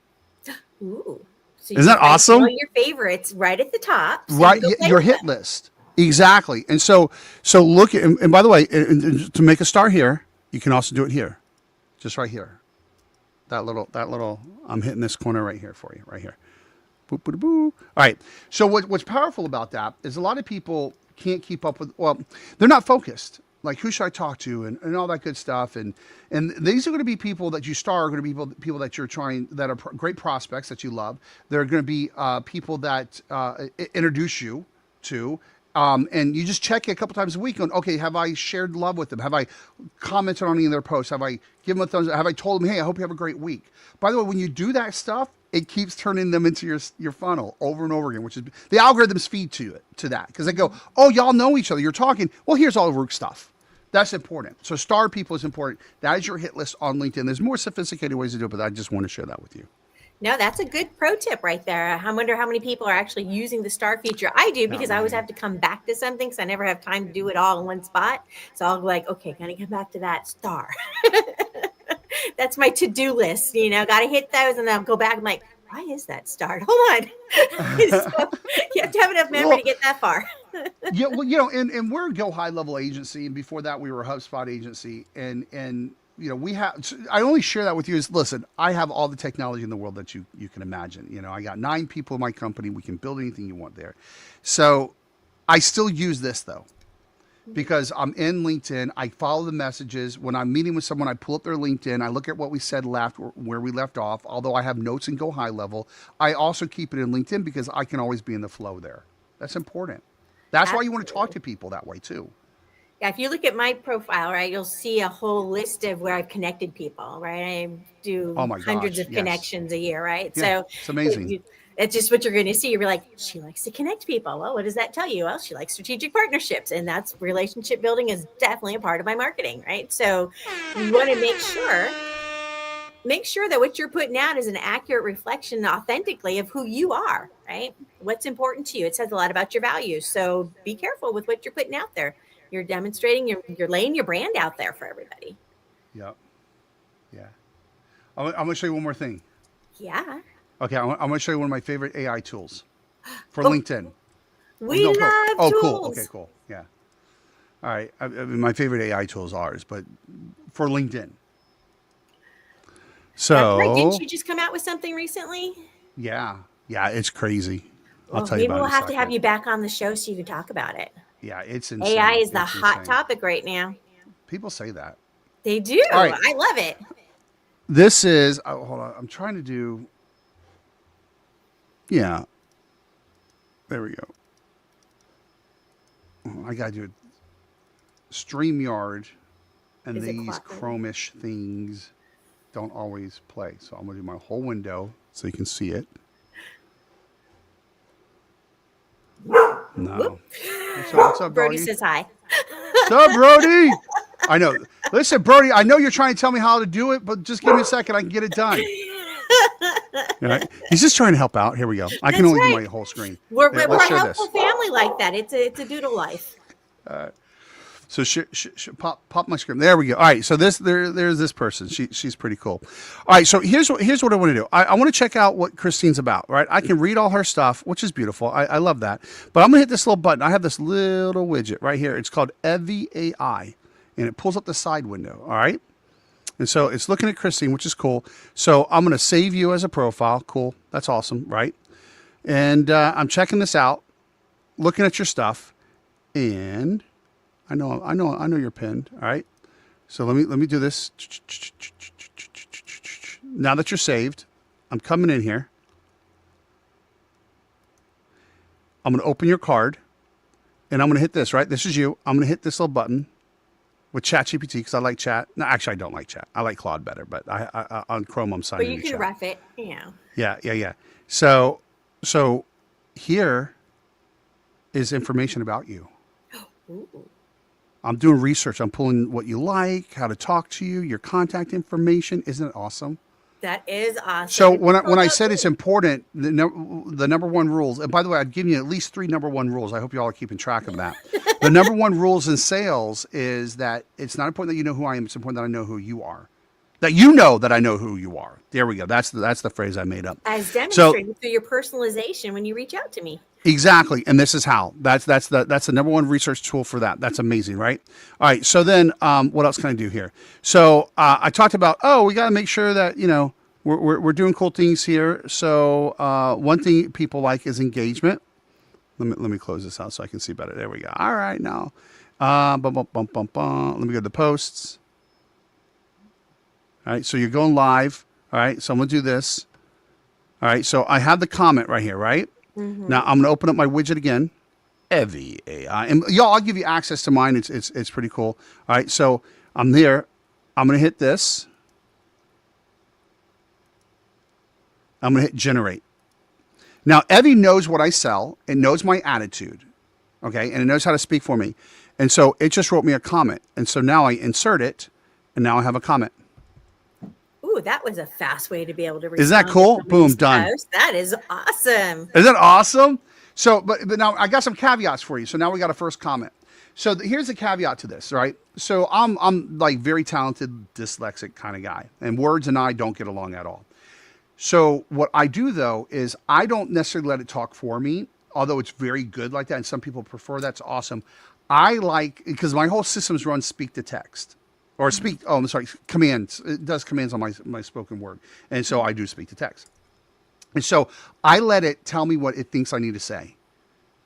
Ooh. So Isn't that awesome? All your favorites right at the top. So Right. Your hit list. Exactly. And so look at, and by the way, to make a star here, you can also do it here. Just right here. That little, I'm hitting this corner right here for you, right here. Boop, boop, boop. All right. So what's powerful about that is a lot of people can't keep up with, well, they're not focused. Like, who should I talk to and all that good stuff. And these are going to be people that you star, are going to be people that you're trying, that are great prospects that you love. They're going to be people that introduce you to. And you just check it a couple times a week on, okay, have I shared love with them? Have I commented on any of their posts? Have I given them a thumbs up? Have I told them, hey, I hope you have a great week? By the way, when you do that stuff, it keeps turning them into your funnel over and over again, which is the algorithms feed to that because they go, oh, y'all know each other. You're talking. Well, here's all the Ruke stuff. That's important. So star people is important. That is your hit list on LinkedIn. There's more sophisticated ways to do it, but I just want to share that with you. No, that's a good pro tip right there. I wonder how many people are actually using the star feature. I do, because I always have to come back to something because I never have time to do it all in one spot. So I'll be like, okay, gotta come back to that star. That's my to-do list, gotta hit those, and then I'll go back and like, why is that starred? Hold on. So you have to have enough memory to get that far. Yeah, well, and we're a Go High level agency, and before that we were a HubSpot agency, and we have. I only share that with you is, listen, I have all the technology in the world that you can imagine. I got 9 people in my company. We can build anything you want there. So I still use this though, because I'm in LinkedIn. I follow the messages. When I'm meeting with someone, I pull up their LinkedIn. I look at what we said where we left off. Although I have notes in Go High level, I also keep it in LinkedIn because I can always be in the flow there. That's important. That's why you want to talk to people that way too. Yeah, if you look at my profile, right, you'll see a whole list of where I've connected people, right? I do hundreds of connections a year, right? Yeah, so it's amazing. It's just what you're going to see. You'll be like, she likes to connect people. Well, what does that tell you? Well, she likes strategic partnerships, and that's relationship building is definitely a part of my marketing, right? So you want to make sure that what you're putting out is an accurate reflection authentically of who you are, right? What's important to you. It says a lot about your values. So be careful with what you're putting out there. You're demonstrating, you're laying your brand out there for everybody. Yep. Yeah. I'm going to show you one more thing. Yeah. Okay. I'm going to show you one of my favorite AI tools for LinkedIn. We love tools. Cool. Okay, cool. Yeah. All right. I mean, my favorite AI tool is ours, but for LinkedIn. So. Right. Didn't you just come out with something recently? Yeah. Yeah. It's crazy. I'll tell you about it. Maybe we'll have to have you back on the show so you can talk about it. Yeah, it's insane. AI is the hot topic right now. People say that. They do. Right. I love it. This is, hold on. I'm trying to do, yeah. There we go. I got to do StreamYard, and these Chrome-ish things don't always play. So I'm going to do my whole window so you can see it. No. What's up, Brody? Brody says hi. What's up, Brody? I know. Listen, Brody, I know you're trying to tell me how to do it, but just give me a second. I can get it done. Right? He's just trying to help out. Here we go. I can only do my whole screen. We're a helpful family like that. It's a doodle life. So pop my screen. There we go. All right. So there's this person. She's pretty cool. All right. So here's what I want to do. I want to check out what Christine's about. Right. I can read all her stuff, which is beautiful. I love that. But I'm gonna hit this little button. I have this little widget right here. It's called Evie AI, and it pulls up the side window. All right. And so it's looking at Christine, which is cool. So I'm gonna save you as a profile. Cool. That's awesome. Right. And I'm checking this out, looking at your stuff, and I know you're pinned. All right. So let me do this. Now that you're saved, I'm coming in here. I'm going to open your card, and I'm going to hit this, right? This is you. I'm going to hit this little button. with ChatGPT because I like Chat. No, actually, I don't like Chat. I like Claude better, but I on Chrome I'm signing But you into can Chat. rough it, you know. Yeah. So here is information about you. Ooh. I'm doing research. I'm pulling what you like, how to talk to you, your contact information. Isn't it awesome? That is awesome. So And when people I don't said do it's important, the number one rules. And by the way, I'd give you at least 3 number one rules. I hope you all are keeping track of that. The number one rules in sales is that it's not important that you know who I am. It's important that I know who you are. That you know that I know who you are. There we go. That's the phrase I made up. as So demonstrated through your personalization when you reach out to me. exactly, and this is how. That's the number one research tool for that. That's amazing, right? All right. So then, what else can I do here? So I talked about we got to make sure that we're doing cool things here. So one thing people like is engagement. Let me close this out so I can see better. There we go. All right, now, bum, bum, bum, bum, bum. Let me go to the posts. All right, so you're going live. All right, so I'm gonna do this. All right, so I have the comment right here, right? Mm-hmm. Now I'm gonna open up my widget again. Evie AI, and y'all, I'll give you access to mine. It's pretty cool. All right, so I'm there. I'm gonna hit this. I'm gonna hit generate. Now Evie knows what I sell. It knows my attitude. Okay, and it knows how to speak for me. And so it just wrote me a comment. And so now I insert it, and now I have a comment. Ooh, that was a fast way to be able to respond. Is that cool? to Boom, somebody's done. post. That is awesome. Isn't that awesome? So, but now I got some caveats for you. So now we got a first comment. So here's the caveat to this, right? So I'm like very talented, dyslexic kind of guy, and words and I don't get along at all. So what I do though is I don't necessarily let it talk for me, although it's very good like that, and some people prefer that's awesome. I like because my whole systems run speak to text. Or speak, I'm sorry, commands. It does commands on my spoken word. And so I do speak to text. And so I let it tell me what it thinks I need to say.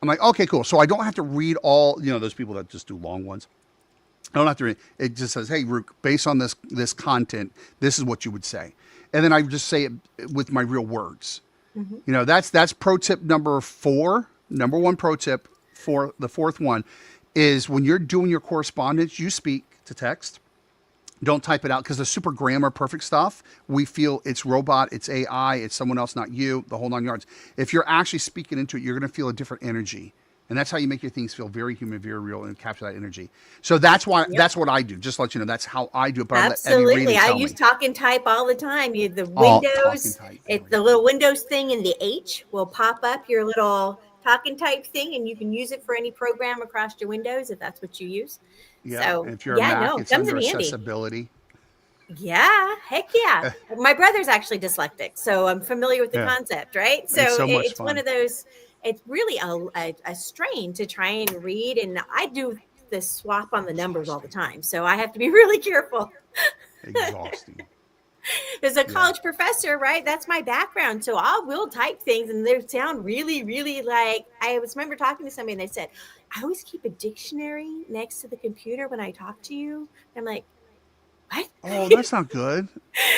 I'm like, okay, cool. So I don't have to read all, those people that just do long ones. I don't have to read. It just says, hey, Ruke, based on this content, this is what you would say. And then I just say it with my real words. Mm-hmm. That's pro tip number 4. Number 1 pro tip for the 4th one is when you're doing your correspondence, you speak to text. Don't type it out because the super grammar, perfect stuff, we feel it's robot, it's AI, it's someone else, not you, the whole 9 yards. If you're actually speaking into it, you're going to feel a different energy. And that's how you make your things feel very human, very real, and capture that energy. So that's why that's what I do. Just to let you know, that's how I do it. But Absolutely. I use talk and type all the time. The Windows, it's the little Windows thing in the H will pop up your little talk and type thing, and you can use it for any program across your Windows if that's what you use. Yeah, so, and if you're a Mac, it's under accessibility. Yeah, heck yeah. My brother's actually dyslexic, so I'm familiar with the concept, right? So it's one of those, it's really a strain to try and read, and I do the swap on the numbers all the time, so I have to be really careful. Exhausting. As a college professor, right? That's my background. So I will type things and they sound really, really like, I remember talking to somebody and they said, I always keep a dictionary next to the computer when I talk to you. And I'm like, what? Oh, that's not good.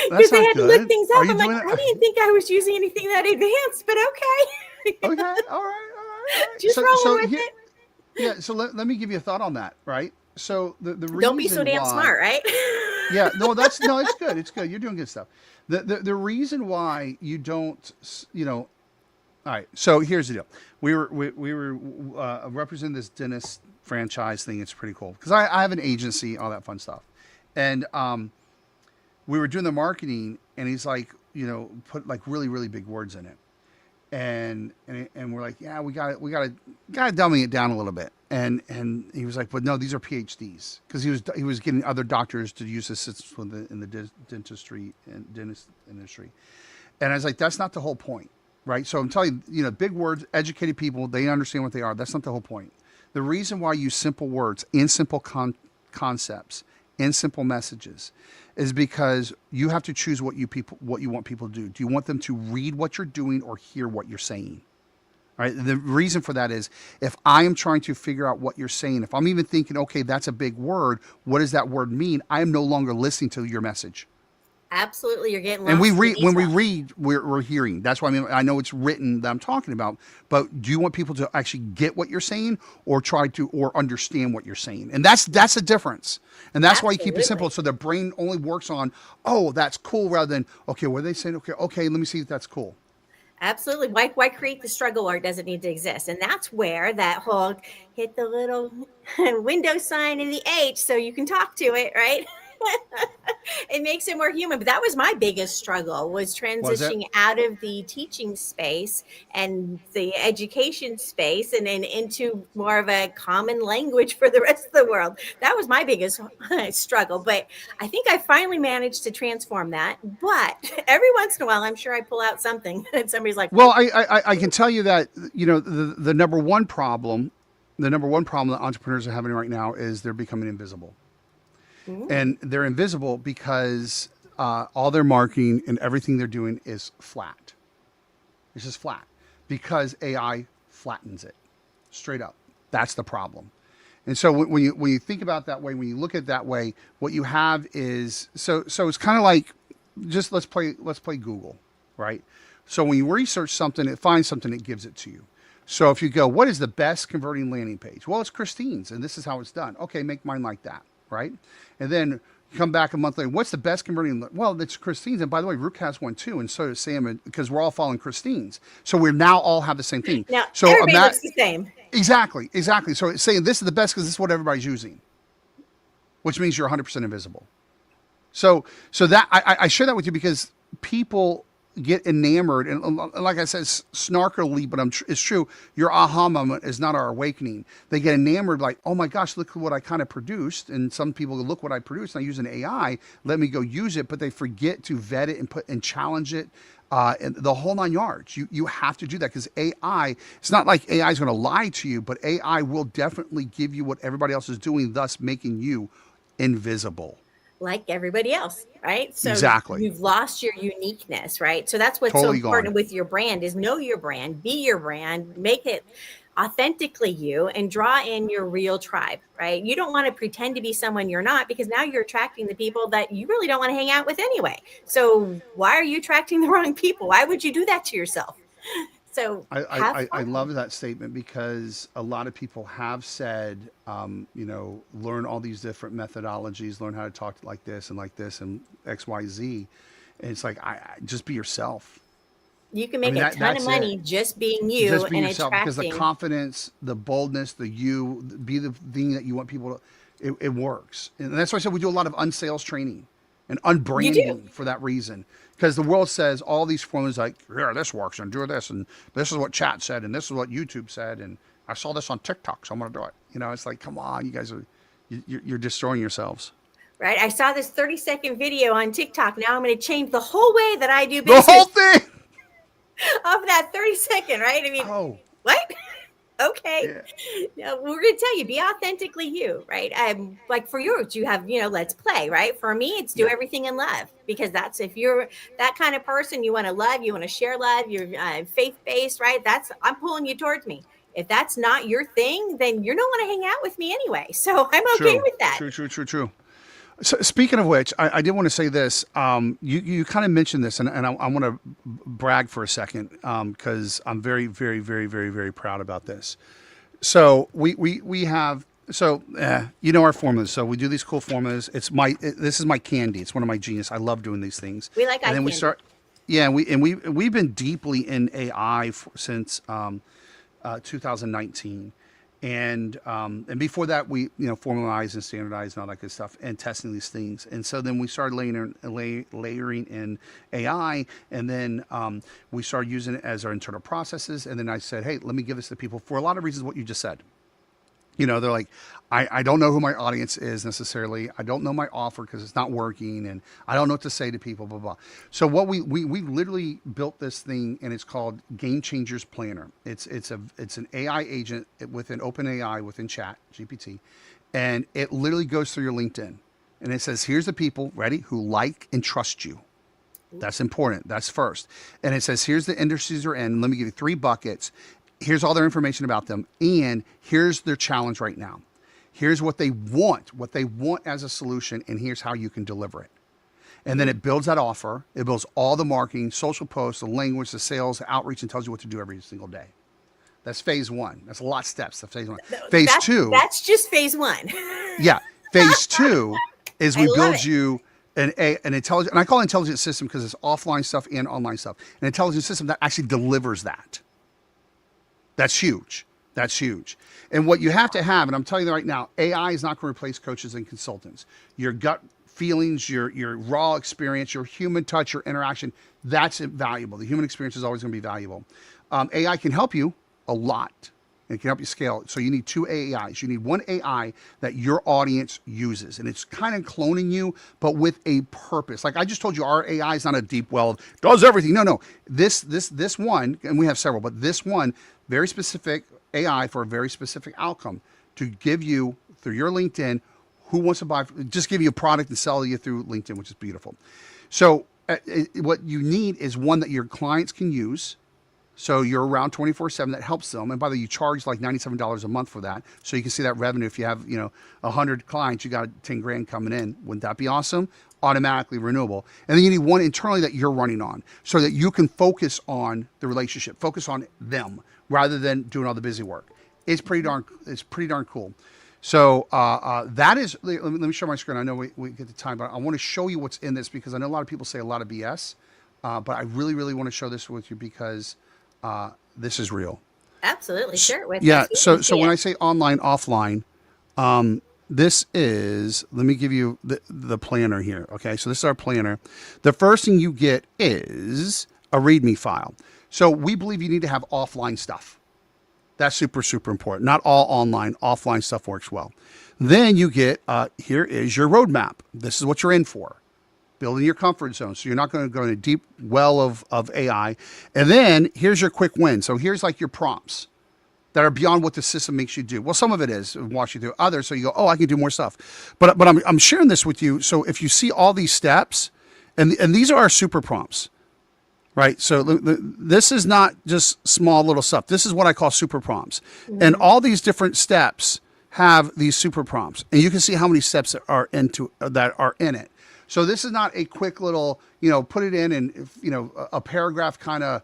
Because they had to look things up. I'm like, I didn't think I was using anything that advanced, but okay. Okay. All right. Just rolling with it. Yeah. So let me give you a thought on that, right? So the reason don't be so damn smart, right? Yeah, it's good. It's good. You're doing good stuff. The reason why you don't, all right. So here's the deal. We were representing this dentist franchise thing. It's pretty cool because I have an agency, all that fun stuff, and we were doing the marketing, and he's like, put like really really big words in it, and we're like, yeah, we got to dummy it down a little bit. And he was like, but no, these are PhDs because he was getting other doctors to use this in the dentistry and dentist industry. And I was like, that's not the whole point, right? So I'm telling you, big words, educated people, they understand what they are. That's not the whole point. The reason why I use simple words in simple concepts, in simple messages, is because you have to choose what you want people to do. Do you want them to read what you're doing or hear what you're saying? All right. The reason for that is if I am trying to figure out what you're saying, if I'm even thinking, okay, that's a big word, what does that word mean? I am no longer listening to your message. Absolutely. You're getting And lost we in the read when we details. read, we're hearing. That's why I know it's written that I'm talking about. But do you want people to actually get what you're saying, or try to or understand what you're saying? And that's a difference. And that's why you keep it simple, Absolutely. so the brain only works on, oh, that's cool, rather than, okay, what are they saying? Okay, let me see if that's cool. Absolutely. Why create the struggle where it doesn't need to exist? And that's where that whole hit the little window sign in the H so you can talk to it, right? It makes it more human. But that was my biggest struggle, was Was it? transitioning out of the teaching space and the education space and then into more of a common language for the rest of the world. That was my biggest struggle. But I think I finally managed to transform that. But every once in a while, I'm sure I pull out something and somebody's like, Well, I can tell you that, the number one problem that entrepreneurs are having right now is they're becoming invisible. "Mm, And they're invisible because all their marketing and everything they're doing is flat. It's just flat because AI flattens it straight up. That's the problem. And so when you think about it that way, when you look at it that way, what you have is, so it's kind of like, just let's play Google, right? So when you research something, it finds something, it gives it to you. So if you go, what is the best converting landing page? Well, it's Christine's, and this is how it's done. Okay, make mine like that, right? And then come back a month later. What's the best converting? Well, it's Christine's, and by the way, Rook has one too, and so does Sam, because we're all following Christine's. So we now all have the same thing. now So everybody looks the same." exactly. So it's saying this is the best because this is what everybody's using, which means you're 100% invisible. So that I share that with you because people get enamored, and like I said, snarkily, but it's true. Your aha moment is not our awakening. They get enamored, like, oh my gosh, look at what I kind of produced. And some people go, look what I produced, and I use an AI. Let me go use it, but they forget to vet it and challenge it. And the whole 9 yards. You have to do that because AI. It's not like AI is going to lie to you, but AI will definitely give you what everybody else is doing, thus making you invisible. Like everybody else, right? So Exactly. you've lost your uniqueness, right? So that's what's so Totally gone. important with your brand is know your brand, be your brand, make it authentically you, and draw in your real tribe, right? You don't want to pretend to be someone you're not, because now you're attracting the people that you really don't want to hang out with anyway. So why are you attracting the wrong people? Why would you do that to yourself? So have I fun. love that statement because a lot of people have said, learn all these different methodologies, learn how to talk like this and X, Y, Z. And it's like, I just be yourself. You can I make mean, a ton of that's it. money just being you Just be and yourself because the attracting. confidence, the boldness, be the thing that you want people to, it works. And that's why I said we do a lot of unsales training and You do. unbranding for that reason. Because the world says all these formulas like, yeah, this works and do this. And this is what chat said. And this is what YouTube said. And I saw this on TikTok, so I'm going to do it. It's like, come on, you guys you're destroying yourselves. Right? I saw this 30-second video on TikTok. Now I'm going to change the whole way that I do The whole business thing. of that 30-second, right? I mean, Oh, what? Okay. yeah. No, we're going to tell you, be authentically you, right? Like for yours, you have, let's play, right? For me, it's do Yep. everything in love, because that's, if you're that kind of person, you want to love, you want to share love, you're faith-based, right? I'm pulling you towards me. If that's not your thing, then you're not want to hang out with me anyway. So I'm okay True. with that. True. So speaking of which, I did want to say this. You kind of mentioned this, and I want to brag for a second because I'm very, very, very, very, very proud about this. So we have our formulas. So we do these cool formulas. This is my candy. It's one of my genius. I love doing these things. We like eye And then we candy. start. Yeah, we've been deeply in AI since 2019. And before that, we formalized and standardized and all that good stuff, and testing these things. And so then we started layering in AI, and then we started using it as our internal processes. And then I said, hey, let me give this to people for a lot of reasons. What you just said. They're like, I don't know who my audience is necessarily. I don't know my offer because it's not working, and I don't know what to say to people, blah, blah. So what we literally built this thing, and it's called Game Changers Planner. It's an AI agent within OpenAI, within Chat, GPT, and it literally goes through your LinkedIn. And it says, here's the people, ready, who like and trust you. That's important. That's first. And it says, here's the industries they're in. Let me give you 3 buckets. Here's all their information about them, and here's their challenge right now. Here's what they want as a solution, and here's how you can deliver it. And then it builds that offer. It builds all the marketing, social posts, the language, the sales, the outreach, and tells you what to do every single day. That's phase one. That's a lot of steps. That's phase one. Phase two. That's just phase one. Yeah. Phase two is we I love build it. you an intelligent, and I call it intelligent system because it's offline stuff and online stuff. An intelligent system that actually delivers that. That's huge. That's huge. And what you have to have, and I'm telling you right now, AI is not going to replace coaches and consultants. Your gut feelings, your raw experience, your human touch, your interaction, that's valuable. The human experience is always going to be valuable. AI can help you a lot. It can help you scale. So you need two AIs. You need one AI that your audience uses. And it's kind of cloning you, but with a purpose. Like I just told you, our AI is not a deep well of does everything. No. This one, and we have several, but this one, very specific AI for a very specific outcome to give you through your LinkedIn who wants to buy, just give you a product and sell you through LinkedIn, which is beautiful. So what you need is one that your clients can use. So you're around 24/7 that helps them. And by the way, you charge like $97 a month for that. So you can see that revenue. If you have, 100 clients, you got 10 grand coming in. Wouldn't that be awesome? Automatically renewable. And then you need one internally that you're running on so that you can focus on the relationship, focus on them rather than doing all the busy work. It's pretty darn cool. So that is, let me show my screen. I know we get the time, but I want to show you what's in this because I know a lot of people say a lot of BS, but I really, really want to show this with you because this is real. Absolutely. Share it with us. Yeah. So when I say online, offline, this is, let me give you the planner here. Okay. So this is our planner. The first thing you get is a README file. So we believe you need to have offline stuff. That's super, super important. Not all online, offline stuff works well. Then you get, here is your roadmap. This is what you're in for. Building your comfort zone. So you're not going to go in a deep well of AI. And then here's your quick win. So here's like your prompts that are beyond what the system makes you do. Well, some of it is walks you through others. So you go, oh, I can do more stuff. But I'm sharing this with you. So if you see all these steps, and these are our super prompts, right? So this is not just small little stuff. This is what I call super prompts. Mm-hmm. And all these different steps have these super prompts. And you can see how many steps that are in it. So this is not a quick little, put it in and, a paragraph kind of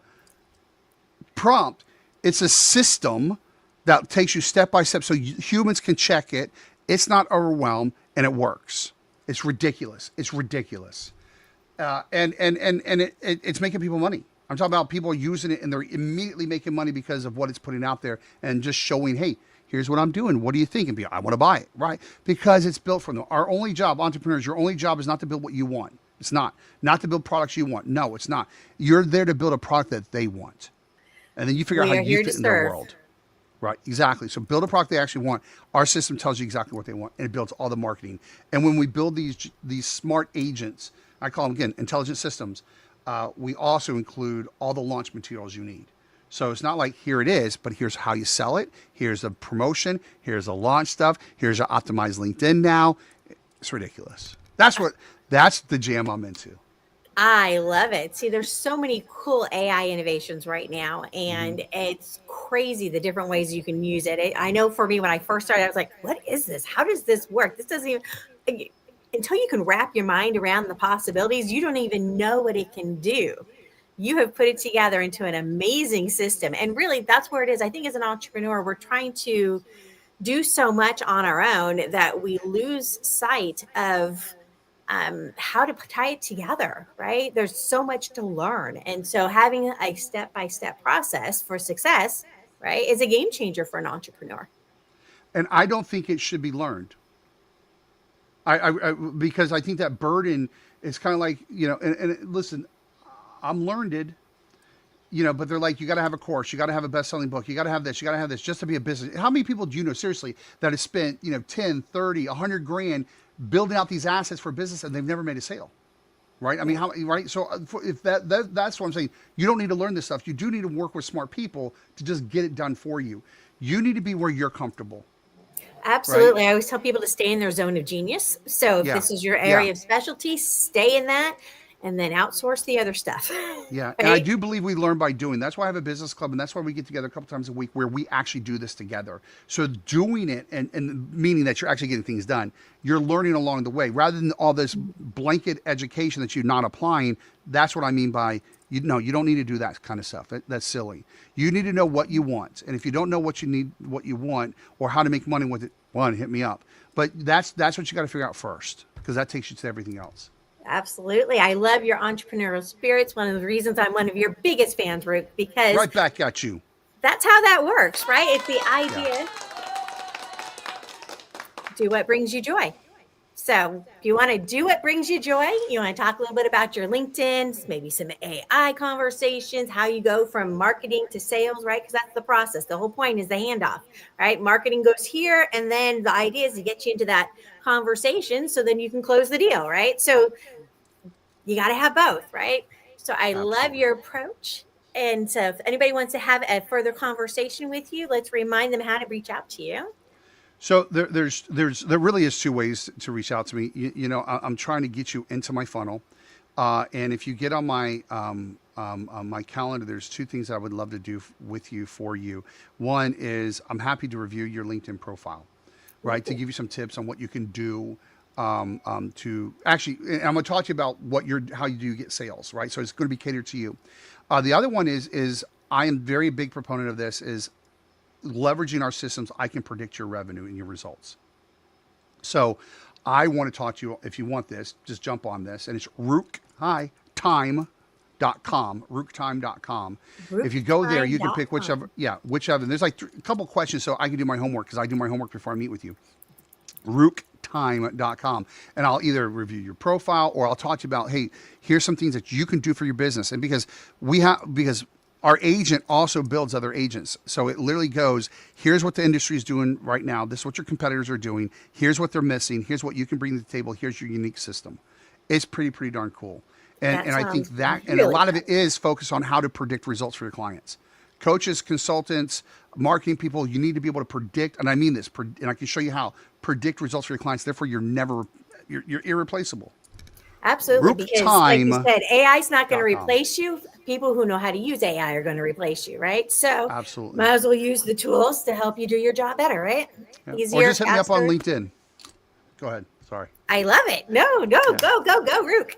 prompt. It's a system that takes you step by step so humans can check it. It's not overwhelmed and it works. It's ridiculous. It's ridiculous. And it's making people money. I'm talking about people using it and they're immediately making money because of what it's putting out there and just showing, hey, here's what I'm doing. What do you think? And I want to buy it, right? Because it's built from them. Our only job, entrepreneurs, your only job is not to build what you want. It's not to build products you want. No, it's not. You're there to build a product that they want. And then you figure out how you fit in their world. Right, exactly. So build a product they actually want. Our system tells you exactly what they want, and it builds all the marketing. And when we build these smart agents, I call them, again, intelligent systems, we also include all the launch materials you need. So it's not like here it is, but here's how you sell it. Here's the promotion. Here's the launch stuff. Here's your optimized LinkedIn now. It's ridiculous. That's the jam I'm into. I love it. See, there's so many cool AI innovations right now, and it's crazy the different ways you can use it. I know for me, when I first started, I was like, what is this? How does this work? This doesn't even, until you can wrap your mind around the possibilities, you don't even know what it can do. You have put it together into an amazing system. And really, that's where it is. I think as an entrepreneur, we're trying to do so much on our own that we lose sight of how to tie it together, right? There's so much to learn. And so having a step-by-step process for success, right, is a game changer for an entrepreneur. And I don't think it should be learned. Because I think that burden is kind of like, and listen, I'm learned, but they're like, you got to have a course, you got to have a best-selling book, you got to have this just to be a business. How many people do you know, seriously, that have spent, 10, 30, 100 grand building out these assets for business and they've never made a sale, right? I mean, right? So if that's what I'm saying, you don't need to learn this stuff. You do need to work with smart people to just get it done for you. You need to be where you're comfortable. Absolutely. Right? I always tell people to stay in their zone of genius. So if this is your area of specialty, stay in that. and then outsource the other stuff. Yeah, Right? and I do believe we learn by doing. That's why I have a business club, and that's why we get together a couple times a week where we actually do this together. So doing it, and meaning that you're actually getting things done, you're learning along the way rather than all this blanket education that you're not applying. That's what I mean by you don't need to do that kind of stuff. That's silly. You need to know what you want, and if you don't know what you want, or how to make money with it, hit me up. But that's what you got to figure out first, because that takes you to everything else. Absolutely. I love your entrepreneurial spirits. One of the reasons I'm one of your biggest fans, Ruke, because Right back at you. that's how that works, right? It's the idea. Do what brings you joy. So if you want to do what brings you joy, you want to talk a little bit about your LinkedIn, maybe some AI conversations, how you go from marketing to sales, right? Because that's the process. The whole point is the handoff, right? Marketing goes here, and then the idea is to get you into that conversation so then you can close the deal, right? So you got to have both, right? So I love your approach. And so if anybody wants to have a further conversation with you, let's remind them how to reach out to you. So there really is two ways to reach out to me. I'm trying to get you into my funnel, and if you get on my my calendar, there's two things I would love to do with you for you. One is I'm happy to review your LinkedIn profile, right, to give you some tips on what you can do to actually. And I'm going to talk to you about how you do get sales, right? So it's going to be catered to you. The other one is I am very big proponent of this is leveraging our systems. I can predict your revenue and your results. So I want to talk to you. If you want this, just jump on this. And it's ruketime.com, ruketime.com. If you go there, you can pick whichever. There's like a couple questions so I can do my homework, because I do my homework before I meet with you. ruketime.com. And I'll either review your profile, or I'll talk to you about, hey, here's some things that you can do for your business. And because our agent also builds other agents. So it literally goes, here's what the industry is doing right now. This is what your competitors are doing. Here's what they're missing. Here's what you can bring to the table. Here's your unique system. It's pretty darn cool. And I think that, and a lot of it is focused on how to predict results for your clients. Coaches, consultants, marketing people, you need to be able to predict, and I mean this, and I can show you how, predict results for your clients. Therefore, you're irreplaceable. Absolutely, because like you said, AI is not going to replace you. People who know how to use AI are going to replace you, right? So absolutely, might as well use the tools to help you do your job better, right? Yeah. Easier, or just hit me up faster. on LinkedIn. Go ahead. Sorry. I love it. No, go, Ruke.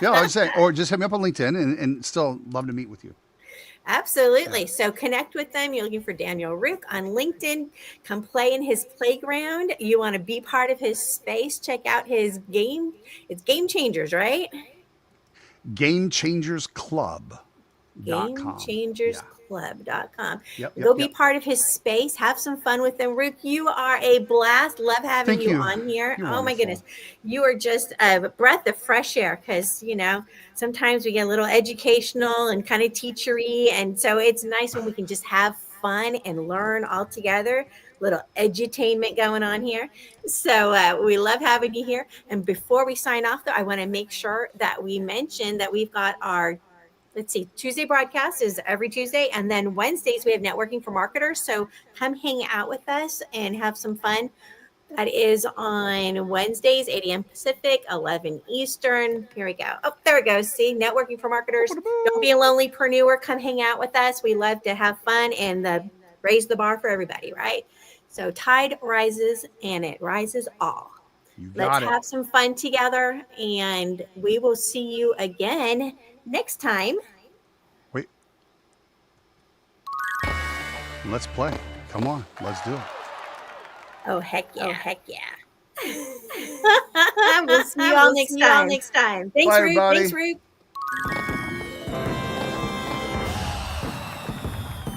Yeah, I was saying, or just hit me up on LinkedIn, and still love to meet with you. Absolutely. Yeah. So connect with them. You're looking for Daniel Ruke on LinkedIn. Come play in his playground. You want to be part of his space. Check out his game. It's Game Changers, right? GameChangersClub.com. GameChangersClub.com. Go be part of his space. Have some fun with them. Ruke, you are a blast. Love having you on here. You're oh wonderful. My goodness. You are just a breath of fresh air, because, sometimes we get a little educational and kind of teachery. And so it's nice when we can just have fun and learn all together. Little edutainment going on here. So we love having you here. And before we sign off, though, I want to make sure that we mention that we've got our, Tuesday broadcast is every Tuesday. And then Wednesdays, we have networking for marketers. So come hang out with us and have some fun. That is on Wednesdays, 8 a.m. Pacific, 11 Eastern. Here we go. Oh, there it goes. See, networking for marketers. Don't be a lonelypreneur. Come hang out with us. We love to have fun and raise the bar for everybody, right? So tide rises and it rises all. Let's have some fun together, and we will see you again next time. Wait. Let's play. Come on. Let's do it. Oh, heck yeah. We'll see you all next time. Thanks, Bye, Ruke. everybody. Thanks, Ruke.